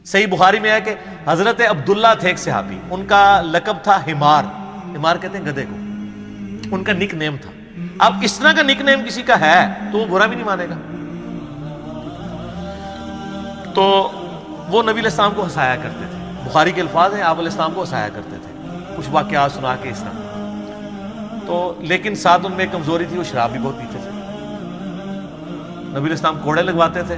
صحیح بخاری میں ہے کہ حضرت عبداللہ تھے ایک صحابی، ان کا لقب تھا حمار، حمار کہتے ہیں گدھے کو، ان کا نک نیم تھا۔ اب اس طرح کا نک نیم کسی کا ہے تو وہ برا بھی نہیں مانے گا۔ تو وہ نبی علیہ السلام کو ہنسایا کرتے تھے، بخاری کے الفاظ ہیں، آپ علیہ السلام کو ہنسایا کرتے تھے کچھ واقعات سنا کے اس طرح۔ تو لیکن ساتھ ان میں ایک کمزوری تھی، وہ شراب بھی بہت پیتے تھے۔ نبی علیہ السلام کوڑے لگواتے تھے،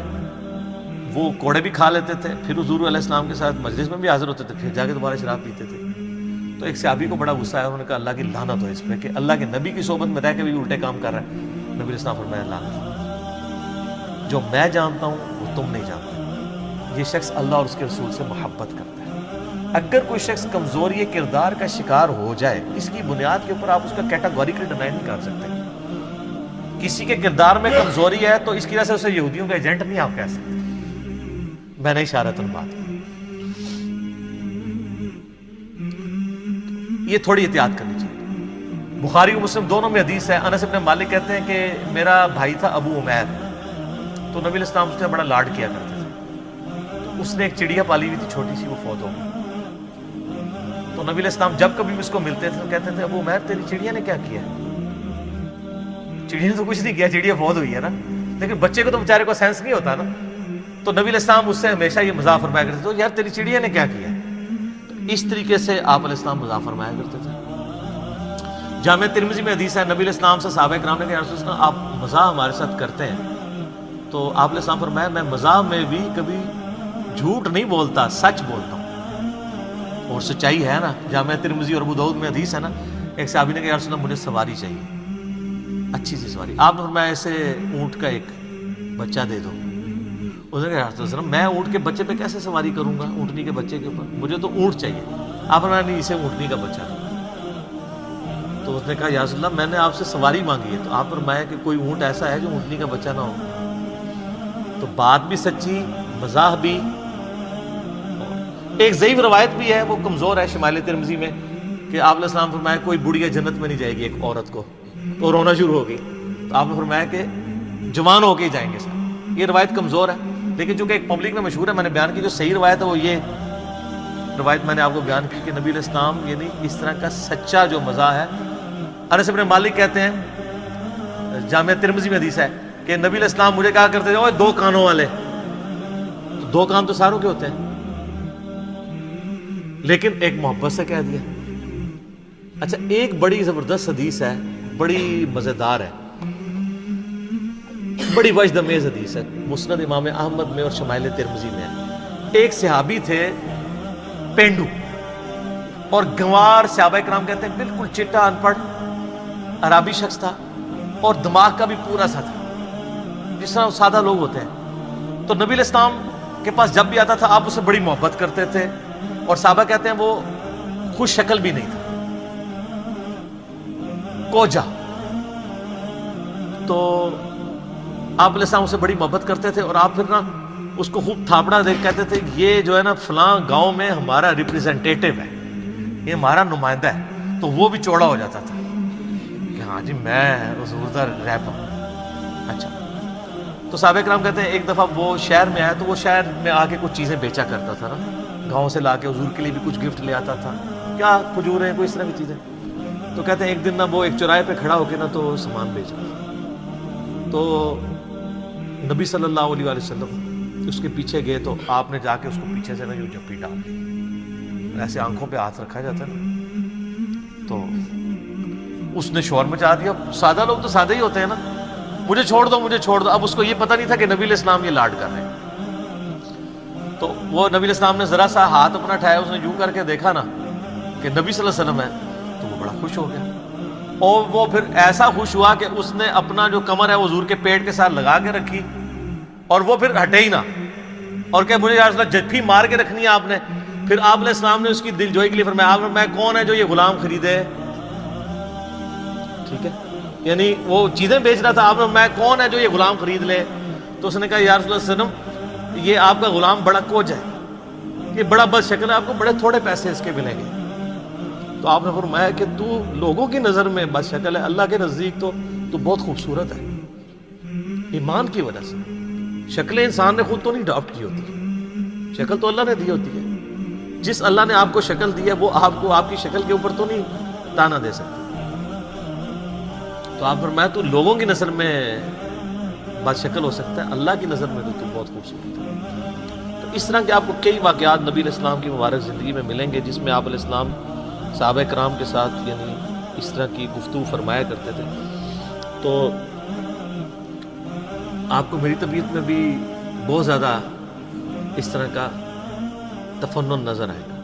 وہ کوڑے بھی کھا لیتے تھے، پھر حضور علیہ السلام کے ساتھ مجلس میں بھی حاضر ہوتے تھے، پھر جا کے دوبارہ شراب پیتے تھے۔ تو ایک صحابی کو بڑا غصہ آیا، انہوں نے کہا اللہ کی لعنت ہو اس پہ کہ اللہ کے نبی کی صحبت میں رہ کے بھی الٹے کام کر رہا ہے۔ نبی علیہ السلام فرمایا لعنت، جو میں جانتا ہوں وہ تم نہیں جانتے، یہ شخص اللہ اور اس کے رسول سے محبت کرتا ہے۔ اگر کوئی شخص کمزوری کردار کا شکار ہو جائے، اس کی بنیاد کے اوپر آپ اس کا کیٹاگوریکلی ڈینائی نہیں کر سکتے۔ کسی کے کردار میں کمزوری ہے تو اس کی وجہ سے اسے یہودیوں کا ایجنٹ نہیں آپ کہہ سکتے۔ میں نے اشارتاً بات کی، یہ تھوڑی احتیاط کرنی چاہیے۔ بخاری و مسلم دونوں میں حدیث ہے، انس بن مالک کہتے ہیں کہ میرا بھائی تھا ابو عمیر، تو نبی علیہ السلام اس نے بڑا لاڈ کیا کرتے تھے۔ تو اس نے ایک چڑیا پالی ہوئی تھی چھوٹی سی، وہ فوت ہو گئی۔ تو نبی علیہ السلام جب کبھی اس کو ملتے تھے تو کہتے تھے ابو عمیر تیری چڑیا نے کیا کیا؟ چڑیا نے تو کچھ نہیں کیا، چڑیا فوت ہوئی ہے نا، لیکن بچے کو تو بیچارے کو سینس نہیں ہوتا نا۔ تو نبی علیہ السلام اس سے ہمیشہ یہ مزاح فرمایا کرتے تھے، تو یار تیری چڑیا نے کیا کیا؟ اس طریقے سے آپ علیہ السلام مزاح فرمایا کرتے تھے۔ جامع ترمذی میں حدیث ہے، نبی علیہ السلام سے صحابہ کرام نے کہا یا رسول اللہ آپ مزاح ہمارے ساتھ کرتے ہیں؟ تو آپ علیہ السلام فرمایا میں مزاح میں بھی کبھی جھوٹ نہیں بولتا، سچ بولتا ہوں، اور سچائی ہے نا۔ جامع ترمذی اور ابو داؤد میں حدیث ہے نا، ایک صحابی نے کہا یا رسول اللہ مجھے سواری چاہیے، اچھی سی سواری۔ آپ نے فرمایا اسے اونٹ کا ایک بچہ دے دو۔ اس نے کہا یا رسول اللہ میں اونٹ کے بچے پہ کیسے سواری کروں گا، اونٹنی کے بچے کے اوپر، مجھے تو اونٹ چاہیے۔ آپ نے نہیں اسے اونٹنی کا بچہ دو۔ تو اس نے کہا یا رسول اللہ میں نے آپ سے سواری مانگی ہے، تو آپ فرمایا کہ کوئی اونٹ ایسا ہے جو اونٹنی کا بچہ نہ ہو۔ تو بات بھی سچی، مزاح بھی۔ ایک ضعیف روایت بھی ہے، وہ کمزور ہے، شمال ترمذی میں، کہ آپ علیہ السلام فرمایا کوئی بڑھیا جنت میں نہیں جائے گی ایک عورت کو، تو رونا شروع ہوگی۔ تو آپ نے فرمایا کہ جوان ہو کے ہی جائیں گے سر۔ یہ روایت کمزور ہے، لیکن چونکہ ایک پبلک میں مشہور ہے، میں نے بیان کی۔ جو صحیح روایت ہے وہ یہ روایت میں نے آپ کو بیان کی کہ نبی علیہ السلام یعنی اس طرح کا سچا جو مزاح ہے۔ انس بن مالک کہتے ہیں، جامع ترمذی میں حدیث ہے کہ نبی علیہ السلام مجھے کہا کرتے تھے اوے دو کانوں والے، تو دو کان تو ساروں کے ہوتے ہیں، لیکن ایک محبت سے کہہ دیا۔ اچھا ایک بڑی زبردست حدیث ہے، بڑی مزیدار ہے، بڑی وجد امیز حدیث ہے، مسند امام احمد میں اور شمائل ترمذی میں ہے۔ ایک صحابی تھے پینڈو، اور گنوار، صحابہ کرام کہتے ہیں بالکل چٹا ان پڑھ عربی شخص تھا، اور دماغ کا بھی پورا سا تھا، جس طرح سادہ لوگ ہوتے ہیں۔ تو نبی علیہ السلام کے پاس جب بھی آتا تھا آپ اسے بڑی محبت کرتے تھے، اور صحابہ کہتے ہیں وہ خوش شکل بھی نہیں تھا، کوجا۔ تو آپ علیہ السلام اسے بڑی محبت کرتے تھے، اور آپ پھر نا اس کو خوب تھاپڑا دے کہتے تھے یہ جو ہے نا فلاں گاؤں میں ہمارا ریپریزنٹیٹیو ہے، یہ ہمارا نمائندہ ہے۔ تو وہ بھی چوڑا ہو جاتا تھا کہ ہاں جی میں حضور دا ریپ ہوں۔ اچھا تو صحابہ کرام کہتے ہیں ایک دفعہ وہ شہر میں آیا، تو وہ شہر میں آ کے کچھ چیزیں بیچا کرتا تھا نا، گاؤں سے لا کے حضور کے لیے بھی کچھ گفٹ لے آتا تھا، کیا کھجوریں کوئی اس طرح کی چیزیں۔ تو کہتے ہیں ایک دن نا وہ ایک چوراہے پہ کھڑا ہو کے نا تو سامان بیچ رہا تھا۔ تو نبی صلی اللہ علیہ وآلہ وسلم اس کے پیچھے گئے، تو آپ نے جا کے اس کو پیچھے سے نا جو جپی ڈال دی، ایسے آنکھوں پہ ہاتھ رکھا جاتا ہے نا، تو اس نے شور مچا دیا۔ سادہ لوگ تو سادہ ہی ہوتے ہیں نا، مجھے چھوڑ دو مجھے چھوڑ دو۔ اب اس کو یہ پتہ نہیں تھا کہ نبی علیہ السلام یہ لاڈ کر رہے ہیں۔ تو وہ نبی علیہ السلام نے ذرا سا ہاتھ اپنا اٹھایا، اس نے یوں کر کے دیکھا نا کہ نبی صلی اللہ علیہ وسلم ہے، تو وہ بڑا خوش ہو گیا، اور وہ پھر ایسا خوش ہوا کہ اس نے اپنا جو کمر ہے حضور کے پیٹ کے ساتھ لگا کے رکھی، اور وہ پھر ہٹے ہی نہ، اور کہ مجھے یا رسول اللہ جھپی مار کے رکھنی ہے آپ نے۔ پھر آپ علیہ السلام نے اس کی دل جوئی کے لیے فرمایا، آپ نے میں کون ہے جو یہ غلام خریدے، ٹھیک ہے، یعنی وہ چیزیں بیچ رہا تھا، آپ نے میں کون ہے جو یہ غلام خرید لے۔ تو اس نے کہا یا رسول اللہ صلی اللہ علیہ وسلم یہ آپ کا غلام بڑا کوج ہے، یہ بڑا بد شکل ہے، آپ کو بڑے تھوڑے پیسے اس کے ملیں گے۔ تو آپ نے فرمایا کہ تو لوگوں کی نظر میں بد شکل ہے، اللہ کے نزدیک تو بہت خوبصورت ہے، ایمان کی وجہ سے۔ شکلیں انسان نے خود تو نہیں اڈاپٹ کی ہوتی، شکل تو اللہ نے دی ہوتی ہے. جس اللہ نے آپ کو شکل دی ہے وہ آپ کو آپ کی شکل کے اوپر تو نہیں تانا دے سکتا. تو آپ فرمایا تو لوگوں کی نظر میں بد شکل ہو سکتا ہے, اللہ کی نظر میں تو بہت خوبصورت ہے. تو اس طرح کے آپ کو کئی واقعات نبی علیہ السلام کی مبارک زندگی میں ملیں گے جس میں آپ علیہ السلام صحابہ کرام کے ساتھ یعنی اس طرح کی گفتگو فرمایا کرتے تھے. تو آپ کو میری طبیعت میں بھی بہت زیادہ اس طرح کا تفنن نظر آئے گا.